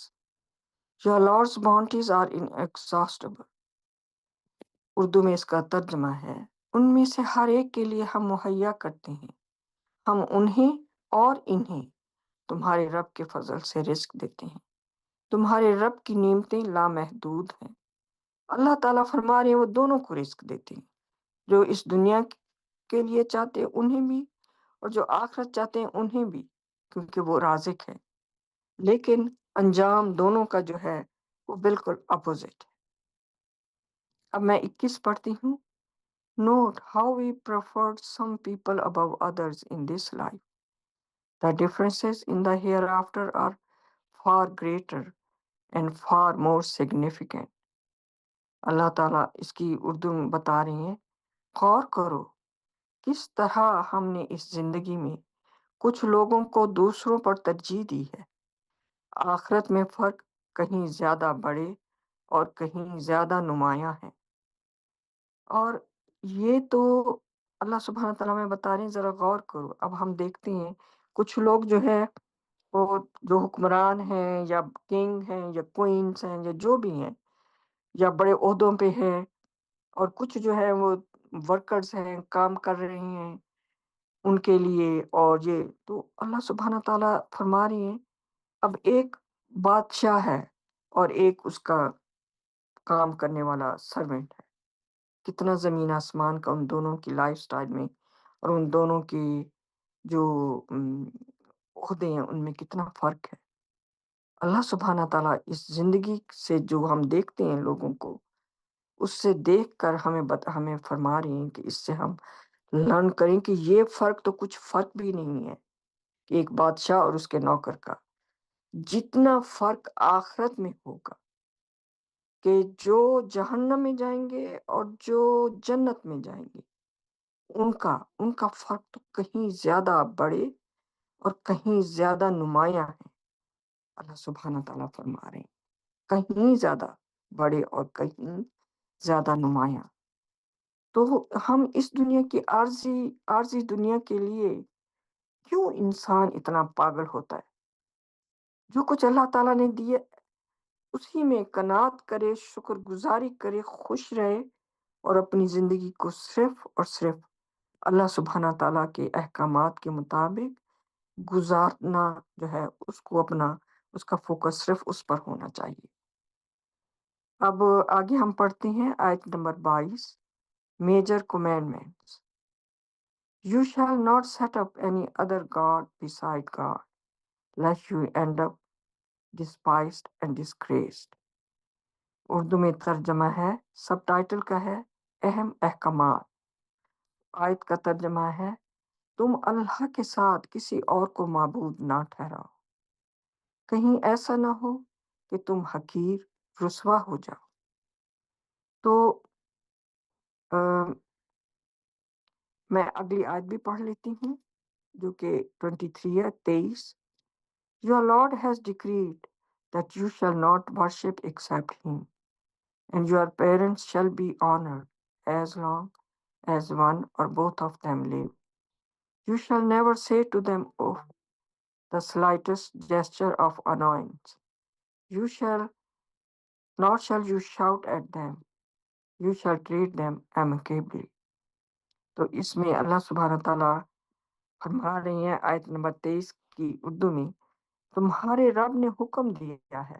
Your Lord's bounties are inexhaustible. Urdu میں اس کا ترجمہ ہے، ان میں سے ہر ایک کے لیے ہم مہیا کرتے ہیں، ہم انہیں اور انہیں تمہارے رب کے فضل سے رزق دیتے ہیں، تمہارے رب کی نعمتیں لامحدود ہیں۔ اللہ تعالیٰ فرما رہے ہیں وہ دونوں کو رزق دیتے ہیں، جو اس دنیا کے لیے چاہتے ہیں انہیں بھی، اور جو آخرت چاہتے ہیں انہیں بھی، کیونکہ وہ رازق ہے۔ لیکن انجام دونوں کا جو ہے وہ بالکل اپوزٹ ہے۔ اب میں 21 پڑھتی ہوں۔ Note how we preferred some people above others in this life. The differences in the hereafter are far greater and far more significant. اللہ تعالیٰ اس کی اردو میں بتا رہی ہیں، غور کرو کس طرح ہم نے اس زندگی میں کچھ لوگوں کو دوسروں پر ترجیح دی ہے۔ آخرت میں فرق کہیں زیادہ بڑے اور کہیں زیادہ نمایاں ہے۔ اور یہ تو اللہ سبحانہ تعالیٰ میں بتا رہے ہیں، ذرا غور کرو۔ اب ہم دیکھتے ہیں کچھ لوگ جو ہے وہ جو حکمران ہیں یا کنگ ہیں یا کوئنس ہیں یا جو بھی ہیں یا بڑے عہدوں پہ ہیں، اور کچھ جو ہے وہ ورکرز ہیں، کام کر رہے ہیں ان کے لیے، اور یہ تو اللہ سبحانہ تعالیٰ فرما رہی ہیں اب ایک بادشاہ ہے اور ایک اس کا کام کرنے والا سرونٹ ہے۔ کتنا زمین آسمان کا ان دونوں کی لائف سٹائل میں اور ان دونوں کی جو عہدے ہیں ان میں کتنا فرق ہے۔ اللہ سبحانہ تعالیٰ اس زندگی سے جو ہم دیکھتے ہیں لوگوں کو، اس سے دیکھ کر ہمیں فرما رہی ہیں کہ اس سے ہم لرن کریں کہ یہ فرق تو کچھ فرق بھی نہیں ہے کہ ایک بادشاہ اور اس کے نوکر کا، جتنا فرق آخرت میں ہوگا کہ جو جہنم میں جائیں گے اور جو جنت میں جائیں گے، ان کا فرق تو کہیں زیادہ بڑے اور کہیں زیادہ نمایاں ہے۔ اللہ سبحانہ تعالیٰ فرما رہے ہیں کہیں زیادہ بڑے اور کہیں زیادہ نمایاں۔ تو ہم اس دنیا کی عارضی دنیا کے لیے کیوں انسان اتنا پاگل ہوتا ہے؟ جو کچھ اللہ تعالیٰ نے دیا اسی میں قناعت کرے، شکر گزاری کرے، خوش رہے، اور اپنی زندگی کو صرف اور صرف اللہ سبحانہ تعالیٰ کے احکامات کے مطابق گزارنا جو ہے، اس کا فوکس صرف اس پر ہونا چاہیے۔ اب آگے ہم پڑھتے ہیں آیت نمبر 22، major commandments. You shall not set up any other God beside God, lest you end up despised and disgraced. Urdu میں ترجمہ ہے، سب ٹائٹل کا ہے اہم احکامات۔ آیت کا ترجمہ ہے، تم اللہ کے ساتھ کسی اور کو معبود نہ ٹھہراؤ، کہیں ایسا نہ ہو کہ تم حقیر رسوا ہو جاؤ۔ تو میں اگلی آیت بھی پڑھ لیتی ہوں جو کہ 23 ہے، 23۔ Your Lord has decreed that you shall not worship except him, and your parents shall be honored as long as one or both of them live. You shall never say to them of the slightest gesture of annoyance. You shall nor shall you shout at them. You shall treat them amicably. تو اس میں اللہ سبحانہ تعالیٰ فرما رہی ہیں آیت number 23 کی اردو میں، تمہارے رب نے حکم دیا ہے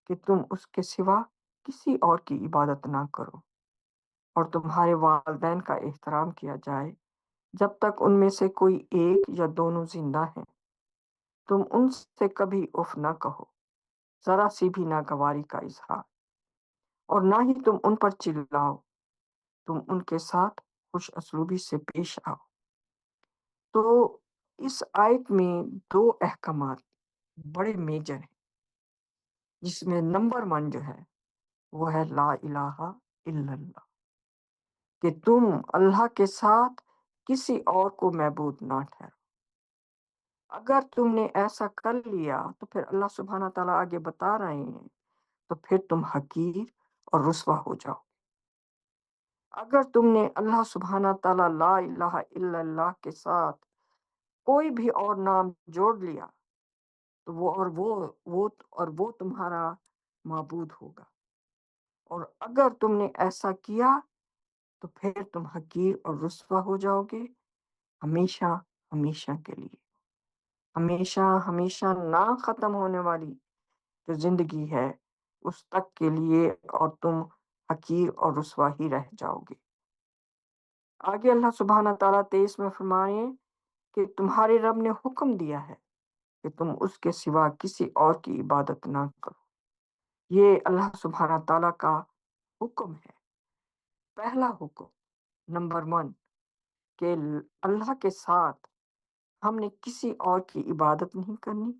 کہ تم اس کے سوا کسی اور کی عبادت نہ کرو، اور تمہارے والدین کا احترام کیا جائے جب تک ان میں سے کوئی ایک یا دونوں زندہ ہیں۔ تم ان سے کبھی اف نہ کہو، ذرا سی بھی ناگواری کا اظہار، اور نہ ہی تم ان پر چلاؤ، تم ان کے ساتھ خوش اسلوبی سے پیش آؤ۔ تو اس آیت میں دو احکامات بڑے میجر ہیں، جس میں نمبر 1 جو ہے وہ ہے لا الہ الا اللہ، کہ تم اللہ کے ساتھ کسی اور کو معبود نہ ٹھہراؤ۔ اگر تم نے ایسا کر لیا تو پھر اللہ سبحانہ تعالیٰ آگے بتا رہے ہیں تو پھر تم حقیر اور رسوا ہو جاؤ۔ اگر تم نے اللہ سبحانہ تعالیٰ لا الہ الا اللہ کے ساتھ کوئی بھی اور نام جوڑ لیا تو وہ تمہارا معبود ہوگا، اور اگر تم نے ایسا کیا تو پھر تم حقیر اور رسوا ہو جاؤ گے، ہمیشہ ہمیشہ کے لیے، ہمیشہ ہمیشہ نہ ختم ہونے والی جو زندگی ہے اس تک کے لیے، اور تم حقیر اور رسوا ہی رہ جاؤ گے۔ آگے اللہ سبحانہ تعالیٰ 23 میں فرمائیں کہ تمہارے رب نے حکم دیا ہے کہ تم اس کے سوا کسی اور کی عبادت نہ کرو۔ یہ اللہ سبحانہ تعالیٰ کا حکم ہے، پہلا حکم، نمبر 1، کہ اللہ کے ساتھ ہم نے کسی اور کی عبادت نہیں کرنی،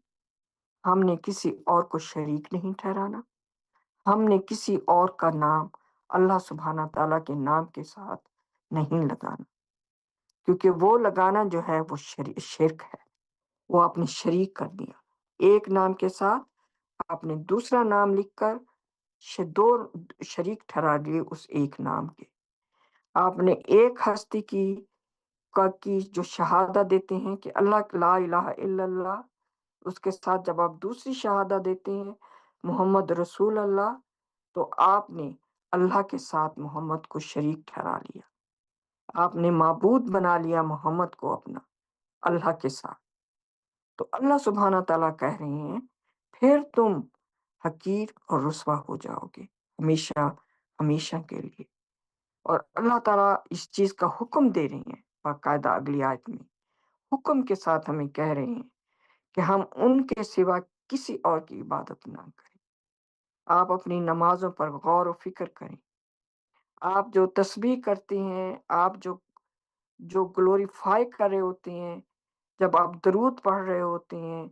ہم نے کسی اور کو شریک نہیں ٹھہرانا، ہم نے کسی اور کا نام اللہ سبحانہ تعالیٰ کے نام کے ساتھ نہیں لگانا، کیونکہ وہ لگانا جو ہے وہ شرک ہے، وہ آپ نے شریک کر دیا۔ ایک نام کے ساتھ آپ نے دوسرا نام لکھ کر دو شریک ٹھہرا دیے اس ایک نام کے۔ آپ نے ایک ہستی کی جو شہادت دیتے ہیں کہ اللہ لا الہ الا اللہ، اس کے ساتھ جب آپ دوسری شہادت دیتے ہیں محمد رسول اللہ، تو آپ نے اللہ کے ساتھ محمد کو شریک ٹھہرا لیا۔ آپ نے معبود بنا لیا محمد کو اپنا اللہ کے ساتھ۔ تو اللہ سبحانہ تعالیٰ کہہ رہے ہیں پھر تم حقیر اور رسوا ہو جاؤ گے ہمیشہ ہمیشہ کے لیے۔ اور اللہ تعالیٰ اس چیز کا حکم دے رہے ہیں باقاعدہ اگلی آیت میں، حکم کے ساتھ ہمیں کہہ رہے ہیں کہ ہم ان کے سوا کسی اور کی عبادت نہ کریں۔ آپ اپنی نمازوں پر غور و فکر کریں۔ آپ جو تسبیح کرتے ہیں، آپ جو جو گلوریفائی کر رہے ہوتے ہیں، جب آپ درود پڑھ رہے ہوتے ہیں،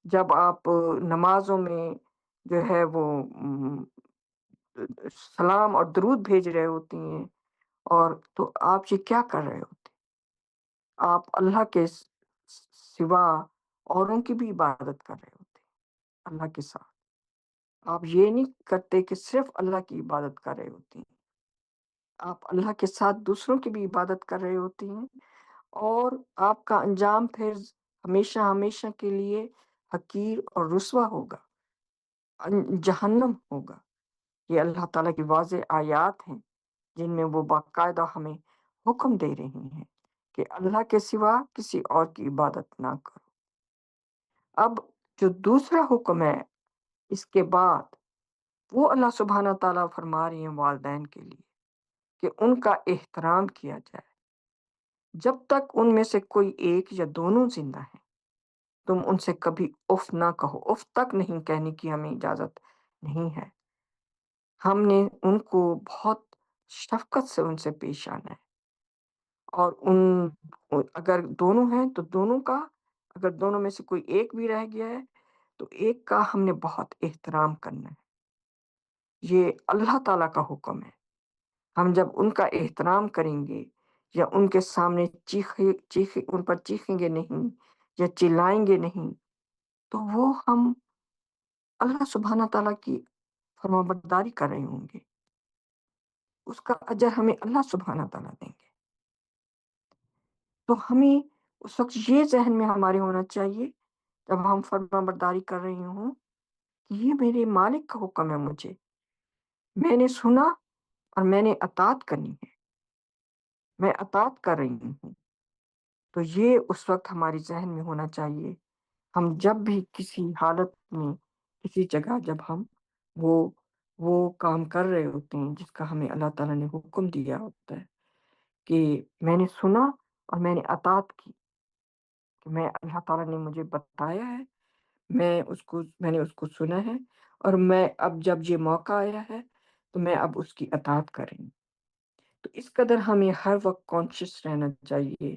جب آپ نمازوں میں جو ہے وہ سلام اور درود بھیج رہے ہوتے ہیں، اور تو آپ یہ کیا کر رہے ہوتے ہیں؟ آپ اللہ کے سوا اوروں کی بھی عبادت کر رہے ہوتے ہیں اللہ کے ساتھ۔ آپ یہ نہیں کرتے کہ صرف اللہ کی عبادت کر رہے ہوتے ہیں، آپ اللہ کے ساتھ دوسروں کی بھی عبادت کر رہے ہوتے ہیں، اور آپ کا انجام پھر ہمیشہ ہمیشہ کے لیے حقیر اور رسوا ہوگا، جہنم ہوگا۔ یہ اللہ تعالیٰ کی واضح آیات ہیں جن میں وہ باقاعدہ ہمیں حکم دے رہی ہیں کہ اللہ کے سوا کسی اور کی عبادت نہ کرو۔ اب جو دوسرا حکم ہے اس کے بعد، وہ اللہ سبحانہ تعالیٰ فرما رہی ہیں والدین کے لیے کہ ان کا احترام کیا جائے جب تک ان میں سے کوئی ایک یا دونوں زندہ ہیں۔ تم ان سے کبھی اف نہ کہو، اف تک نہیں کہنے کی ہمیں اجازت نہیں ہے۔ ہم نے ان کو بہت شفقت سے ان سے پیش آنا ہے، اور اگر دونوں ہیں تو دونوں کا، اگر دونوں میں سے کوئی ایک بھی رہ گیا ہے تو ایک کا ہم نے بہت احترام کرنا ہے۔ یہ اللہ تعالیٰ کا حکم ہے۔ ہم جب ان کا احترام کریں گے یا ان کے سامنے ان پر چیخیں گے نہیں یا چلائیں گے نہیں، تو وہ ہم اللہ سبحانہ تعالیٰ کی فرما برداری کر رہے ہوں گے، اس کا اجر ہمیں اللہ سبحانہ تعالیٰ دیں گے۔ تو ہمیں اس وقت یہ ذہن میں ہمارے ہونا چاہیے جب ہم فرما برداری کر رہے ہوں کہ یہ میرے مالک کا حکم ہے، مجھے میں نے سنا اور میں نے اطاعت کرنی ہے، میں اطاعت کر رہی ہوں۔ تو یہ اس وقت ہماری ذہن میں ہونا چاہیے۔ ہم جب بھی کسی حالت میں کسی جگہ جب ہم وہ وہ کام کر رہے ہوتے ہیں جس کا ہمیں اللہ تعالیٰ نے حکم دیا ہوتا ہے کہ میں نے سنا اور میں نے اطاعت کی، کہ میں اللہ تعالیٰ نے مجھے بتایا ہے، میں نے اس کو سنا ہے، اور میں اب جب یہ موقع آیا ہے تو میں اب اس کی اطاعت کریں۔ تو اس قدر ہمیں ہر وقت کانشیس رہنا چاہیے،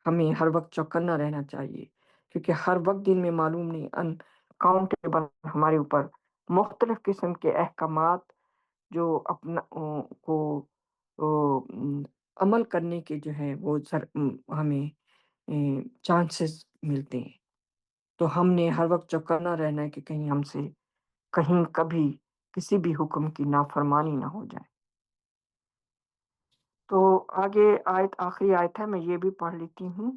ہمیں ہر وقت چوکنا رہنا چاہیے، کیونکہ ہر وقت دن میں معلوم نہیں ان کاؤنٹیبل ہمارے اوپر مختلف قسم کے احکامات جو اپنا کو عمل کرنے کے جو ہے وہ ہمیں چانسز ملتے ہیں۔ تو ہم نے ہر وقت چوکنا رہنا ہے کہ کہیں ہم سے کہیں کبھی کسی بھی حکم کی نافرمانی نہ ہو جائے۔ تو آگے آخری آیت ہے، میں یہ بھی پڑھ لیتی ہوں۔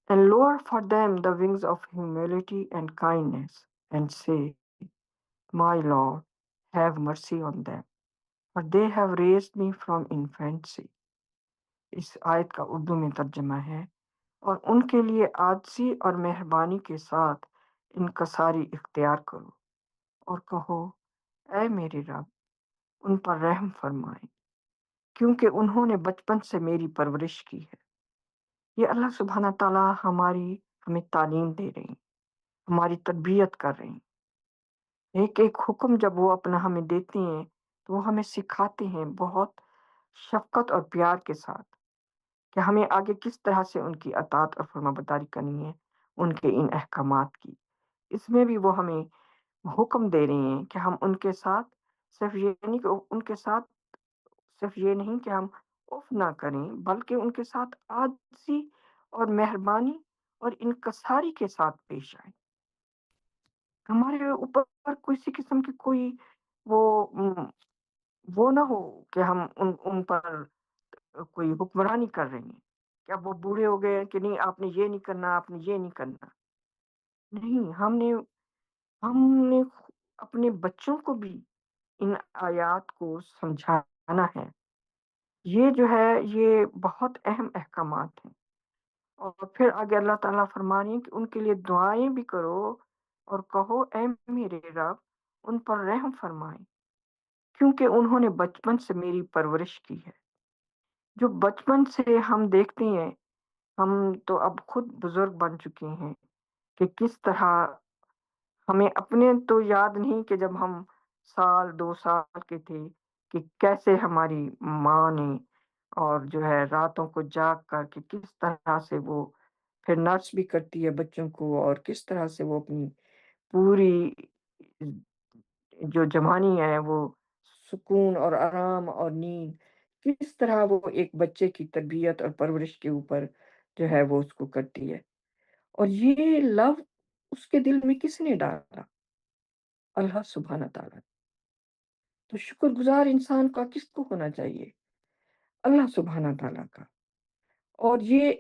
And lower for them the wings of humility and kindness, and say, My Lord, have mercy on them, for they have raised me from infancy۔ اس آیت کا اردو میں ترجمہ ہے، اور ان کے لیے عاجزی اور مہربانی کے ساتھ انکساری اختیار کرو، اور کہو، اے میرے رب، ان پر رحم فرمائے، کیونکہ انہوں نے بچپن سے میری پرورش کی ہے۔ یہ اللہ سبحانہ تعالیٰ ہمیں تعلیم دے رہے ہیں، ہماری تربیت کر رہے ہیں۔ ایک ایک حکم جب وہ اپنا ہمیں دیتے ہیں تو وہ ہمیں سکھاتے ہیں بہت شفقت اور پیار کے ساتھ کہ ہمیں آگے کس طرح سے ان کی اطاعت اور فرما برداری کرنی ہے، ان کے ان احکامات کی۔ اس میں بھی وہ ہمیں حکم دے رہے ہیں کہ ہم ان کے ساتھ صرف یہ نہیں کہ ہم اف نہ کریں، بلکہ ان کے ساتھ عاجزی اور مہربانی اور انکساری کے ساتھ پیش آئیں۔ ہمارے اوپر کسی قسم کی کوئی وہ وہ نہ ہو کہ ہم ان پر کوئی حکمرانی کر رہے ہیں کہ اب وہ بوڑھے ہو گئے ہیں کہ نہیں، آپ نے یہ نہیں کرنا، آپ نے یہ نہیں کرنا۔ نہیں، ہم نے اپنے بچوں کو بھی ان آیات کو سمجھانا ہے یہ جو ہے یہ بہت اہم احکامات ہیں۔ اور پھر آگے اللہ تعالیٰ فرما رہی ہیں کہ ان کے لیے دعائیں بھی کرو اور کہو اے میرے رب ان پر رحم فرمائے کیونکہ انہوں نے بچپن سے میری پرورش کی ہے۔ جو بچپن سے ہم دیکھتے ہیں، ہم تو اب خود بزرگ بن چکے ہیں کہ کس طرح ہمیں اپنے تو یاد نہیں کہ جب ہم سال 2 سال کے تھے کہ کیسے ہماری ماں نے اور جو ہے راتوں کو جاگ کر کے کس طرح سے وہ پھر نرس بھی کرتی ہے بچوں کو اور کس طرح سے وہ اپنی پوری جو جوانی ہے وہ سکون اور آرام اور نیند کس طرح وہ ایک بچے کی تربیت اور پرورش کے اوپر جو ہے وہ اس کو کرتی ہے اور یہ لو اس کے دل میں کس نے ڈالا؟ اللہ سبحانہ تعالیٰ۔ تو شکر گزار انسان کا کس کو ہونا چاہیے؟ اللہ سبحانہ تعالیٰ کا۔ اور یہ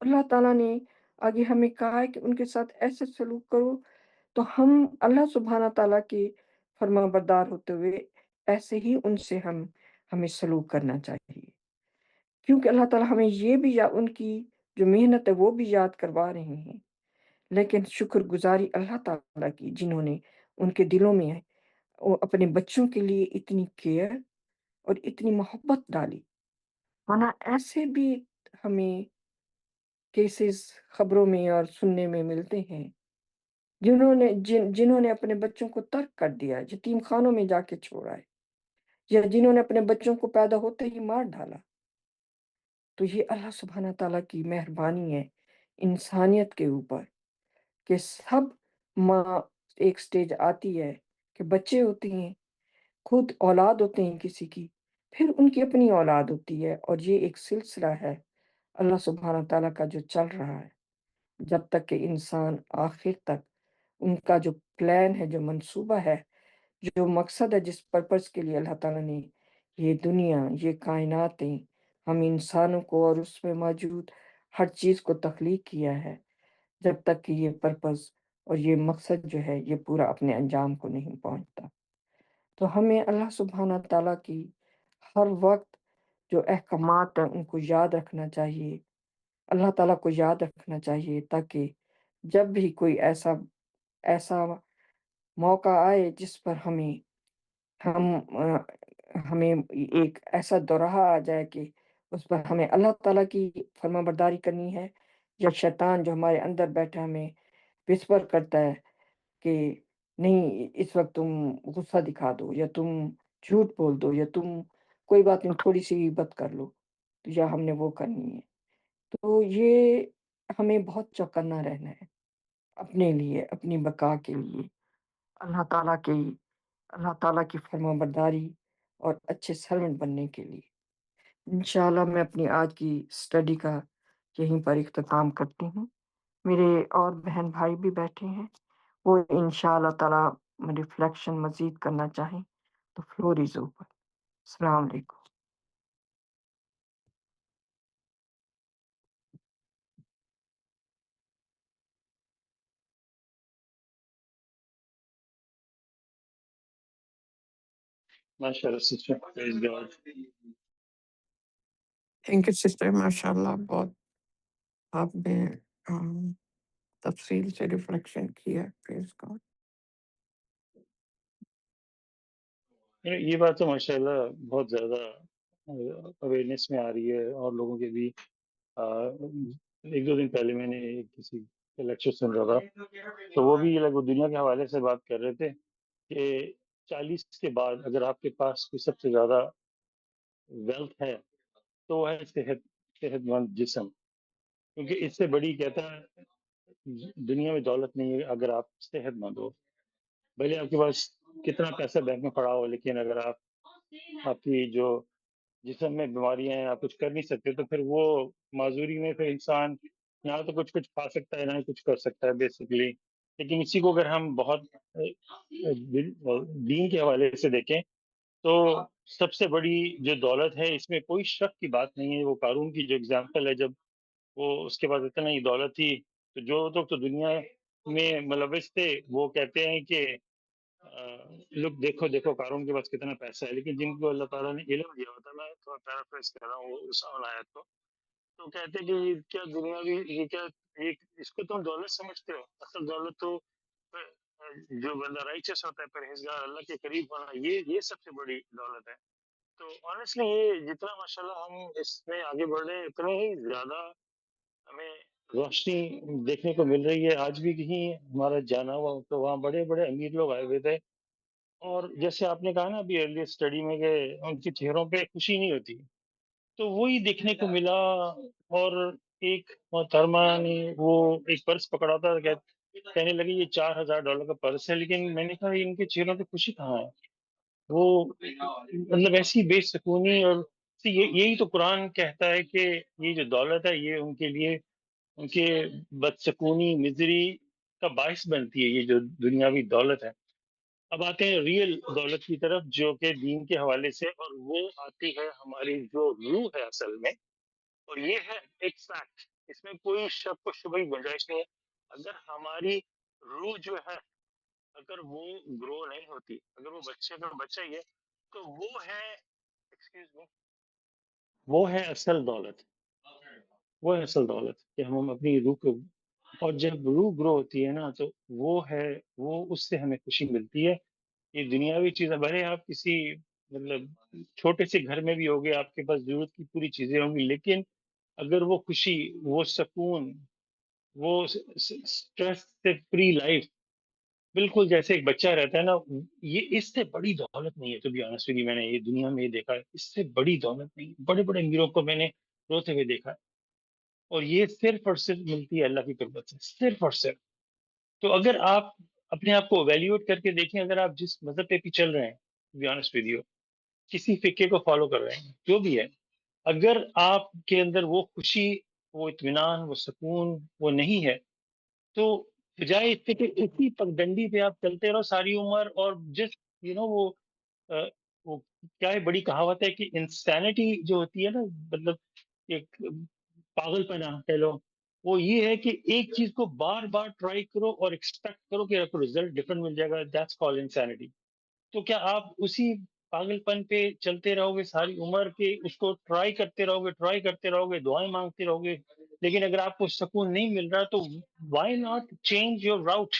اللہ تعالیٰ نے آگے ہمیں کہا ہے کہ ان کے ساتھ ایسے سلوک کرو تو ہم اللہ سبحانہ تعالیٰ کے فرما بردار ہوتے ہوئے ایسے ہی ان سے ہمیں سلوک کرنا چاہیے کیونکہ اللہ تعالیٰ ہمیں یہ بھی ان کی جو محنت ہے وہ بھی یاد کروا رہے ہیں لیکن شکر گزاری اللہ تعالیٰ کی جنہوں نے ان کے دلوں میں وہ اپنے بچوں کے لیے اتنی کیئر اور اتنی محبت ڈالی ورنہ ایسے بھی ہمیں کیسز خبروں میں اور سننے میں ملتے ہیں جنہوں نے اپنے بچوں کو ترک کر دیا ہے، یتیم خانوں میں جا کے چھوڑا ہے یا جنہوں نے اپنے بچوں کو پیدا ہوتے ہی مار ڈالا۔ تو یہ اللہ سبحانہ تعالیٰ کی مہربانی ہے انسانیت کے اوپر کہ سب ماں ایک سٹیج آتی ہے کہ بچے ہوتے ہیں خود اولاد ہوتے ہیں کسی کی پھر ان کی اپنی اولاد ہوتی ہے اور یہ ایک سلسلہ ہے اللہ سبحانہ تعالیٰ کا جو چل رہا ہے جب تک کہ انسان آخر تک ان کا جو پلان ہے جو منصوبہ ہے جو مقصد ہے جس پرپس کے لیے اللہ تعالیٰ نے یہ دنیا یہ کائناتیں ہم انسانوں کو اور اس میں موجود ہر چیز کو تخلیق کیا ہے جب تک کہ یہ پرپس اور یہ مقصد جو ہے یہ پورا اپنے انجام کو نہیں پہنچتا تو ہمیں اللہ سبحانہ تعالیٰ کی ہر وقت جو احکامات ہیں ان کو یاد رکھنا چاہیے اللہ تعالیٰ کو یاد رکھنا چاہیے تاکہ جب بھی کوئی ایسا موقع آئے جس پر ہم ہمیں ایک ایسا دوراہا آ جائے کہ اس پر ہمیں اللہ تعالیٰ کی فرما برداری کرنی ہے یا شیطان جو ہمارے اندر بیٹھا ہمیں وسپر کرتا ہے کہ نہیں اس وقت تم غصہ دکھا دو یا تم جھوٹ بول دو یا تم کوئی بات نہیں تھوڑی سی غیبت کر لو یا ہم نے وہ کرنی ہے تو یہ ہمیں بہت چوکنا رہنا ہے اپنے لیے اپنی بقا کے لیے اللہ تعالیٰ کی اللہ تعالیٰ کی فرما برداری اور اچھے سرونٹ بننے کے لیے انشاءاللہ میں اپنی آج کی اسٹڈی کا یہیں پر اختتام کرتی ہوں میرے اور بہن بھائی بھی بیٹھے ہیں وہ انشاءاللہ تعالیٰ ریفلیکشن مزید کرنا چاہیں تو فلور از اوپن السلام علیکم MashaAllah, sister. Praise God. Thank you sister ماشاء اللہ بہت آپ نے تفصیل سے ریفلیکشن کیا پریز گاڈ یہ بات تو ماشاءاللہ بہت زیادہ اویئرنیس میں آ رہی ہے اور لوگوں کے بھی ایک دو دن پہلے میں نے کسی لیکچر سن رہا تھا تو وہ بھی لگ دنیا کے حوالے سے بات کر رہے تھے کہ 40 کے بعد اگر آپ کے پاس کوئی سب سے زیادہ ویلتھ ہے تو وہ ہے صحت مند جسم کیونکہ اس سے بڑی کہتا ہے دنیا میں دولت نہیں ہے اگر آپ صحت مند ہو بھلے آپ کے پاس کتنا پیسہ بینک میں پڑا ہو لیکن اگر آپ کی جو جسم میں بیماریاں ہیں آپ کچھ کر نہیں سکتے تو پھر وہ معذوری میں پھر انسان نہ تو کچھ کھا سکتا ہے نہ ہی کچھ کر سکتا ہے بیسیکلی لیکن اسی کو اگر ہم بہت دین کے حوالے سے دیکھیں تو سب سے بڑی جو دولت ہے اس میں کوئی شک کی بات نہیں ہے وہ قارون کی جو اگزامپل ہے جب وہ اس کے پاس اتنا ہی دولت تھی تو جو لوگ تو دنیا میں ملوث تھے وہ کہتے ہیں کہ لوگ دیکھو دیکھو قارون کے پاس کتنا پیسہ ہے، لیکن جن کو اللہ تعالیٰ نے علم دیا ہوتا ہے، میں تھوڑا پیرافریز کر رہا ہوں اس آیت کو، تو کہتے ہیں کہ یہ کیا دنیاوی، یہ کیا، یہ اس کو تم دولت سمجھتے ہو؟ اصل دولت تو جو بندہ رائچس ہوتا ہے، پرہیزگار، اللہ کے قریب ہونا، یہ سب سے بڑی دولت ہے۔ تو آنیسٹلی یہ جتنا ماشاءاللہ ہم اس میں آگے بڑھ رہے ہیں، اتنے ہی زیادہ ہمیں روشنی دیکھنے کو مل رہی ہے۔ آج بھی کہیں ہمارا جانا ہوا تو وہاں بڑے بڑے امیر لوگ آئے ہوئے تھے، اور جیسے آپ نے کہا نا ابھی ارلی اسٹڈی میں کہ ان کے چہروں پہ خوشی نہیں ہوتی، تو وہی دیکھنے کو ملا۔ اور ایک محترمہ نے وہ ایک پرس پکڑا تھا، کہنے لگی یہ $4000 کا پرس ہے، لیکن میں نے کہا ان کے چہروں پہ خوشی کہاں ہے؟ وہ مطلب ایسی بے سکونی، اور یہی تو قرآن کہتا ہے کہ یہ جو دولت ہے یہ ان کے لیے ان کے بدسکونی، مزری کا باعث بنتی ہے، یہ جو دنیاوی دولت ہے۔ اب آتے ہیں ریئل دولت کی طرف، جو کہ دین کے حوالے سے، اور وہ آتی ہے ہماری جو روح ہے اصل میں، اور یہ ہے ایک فیکٹ، اس میں کوئی شک و شبہ کی گنجائش نہیں ہے۔ اگر ہماری روح جو ہے، اگر وہ گرو نہیں ہوتی، اگر وہ بچے کا بچہ ہی ہے، تو وہ ہے، ایکسکیوز می، وہ ہے اصل دولت، وہ ہے اصل دولت کہ ہم اپنی روح کو، اور جب روح گرو ہوتی ہے نا، تو وہ ہے، وہ اس سے ہمیں خوشی ملتی ہے۔ یہ دنیاوی چیزیں بھلے آپ کسی مطلب چھوٹے سے گھر میں بھی ہوگے، آپ کے پاس ضرورت کی پوری چیزیں ہوں گی، لیکن اگر وہ خوشی، وہ سکون، وہ اسٹریس سے فری لائف، بالکل جیسے ایک بچہ رہتا ہے نا، یہ اس سے بڑی دولت نہیں ہے۔ تو بھی آنےسٹلی میں نے یہ دنیا میں یہ دیکھا ہے، اس سے بڑی دولت نہیں ہے۔ بڑے بڑے امیروں کو میں نے روتے ہوئے دیکھا ہے، اور یہ صرف اور صرف ملتی ہے اللہ کی قربت سے، صرف اور صرف۔ تو اگر آپ اپنے آپ کو ایویلیوٹ کر کے دیکھیں، اگر آپ جس مذہب پہ بھی چل رہے ہیں، to be honest with you، کسی فقے کو فالو کر رہے ہیں، جو بھی ہے، اگر آپ کے اندر وہ خوشی، وہ اطمینان، وہ سکون وہ نہیں ہے، تو بجائے اس کے کہ اسی پگڈنڈی پہ آپ چلتے رہو ساری عمر، اور جس وہ کیا ہے، بڑی کہاوت ہے کہ انسینٹی جو ہوتی ہے نا، مطلب ایک پاگل پنا کہہ لو، وہ یہ ہے کہ ایک چیز کو بار بار ٹرائی کرو اور ایکسپیکٹ کرو کہ آپ کو ریزلٹ ڈفرنٹ مل جائے گا، دیٹس کال انسینٹی۔ تو کیا آپ اسی پاگل پن پہ چلتے رہو گے ساری عمر کے، اس کو ٹرائی کرتے رہو گے، ٹرائی کرتے رہو گے، دعائیں مانگتے رہو گے، لیکن اگر آپ کو سکون نہیں مل رہا، تو why not change your route?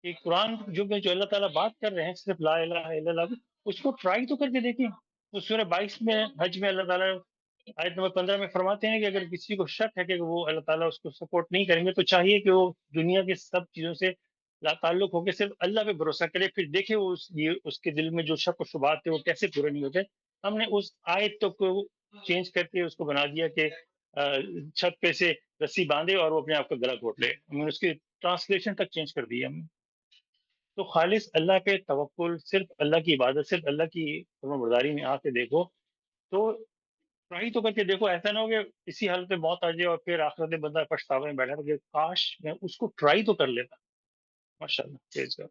کہ قرآن جو اللہ تعالیٰ بات کر رہے ہیں صرف لا الہ الا اللہ کی، اس کو ٹرائی تو کر کے دیکھیں۔ تو سورہ 22 میں حج میں اللہ تعالیٰ آیت نمبر 15 میں فرماتے ہیں کہ اگر کسی کو شک ہے کہ وہ اللہ تعالیٰ اس کو سپورٹ نہیں کریں گے، تو چاہیے کہ وہ دنیا کے سب چیزوں سے لا تعلق ہو کے صرف اللہ پہ بھروسہ کرے، پھر دیکھے وہ اس کے دل میں جو شک و شبہات تھے وہ کیسے پورے نہیں ہوتے۔ ہم نے اس آیت کو چینج کر کے اس کو بنا دیا کہ چھت پہ سے رسی باندھے اور وہ اپنے آپ کا گلا گھوٹ لے، ہم نے اس کی ٹرانسلیشن تک چینج کر دی ہم نے۔ تو خالص اللہ پہ توکل، صرف اللہ کی عبادت، صرف اللہ کی فرما برداری میں آ کے دیکھو، تو ٹرائی تو کر کے دیکھو۔ ایسا نہ ہو کہ اسی حالت میں موت آ جائے اور پھر آخرت میں بندہ پچھتاوے میں بیٹھا کہ کاش میں اس کو ٹرائی تو کر لیتا۔ ماشاء اللہ۔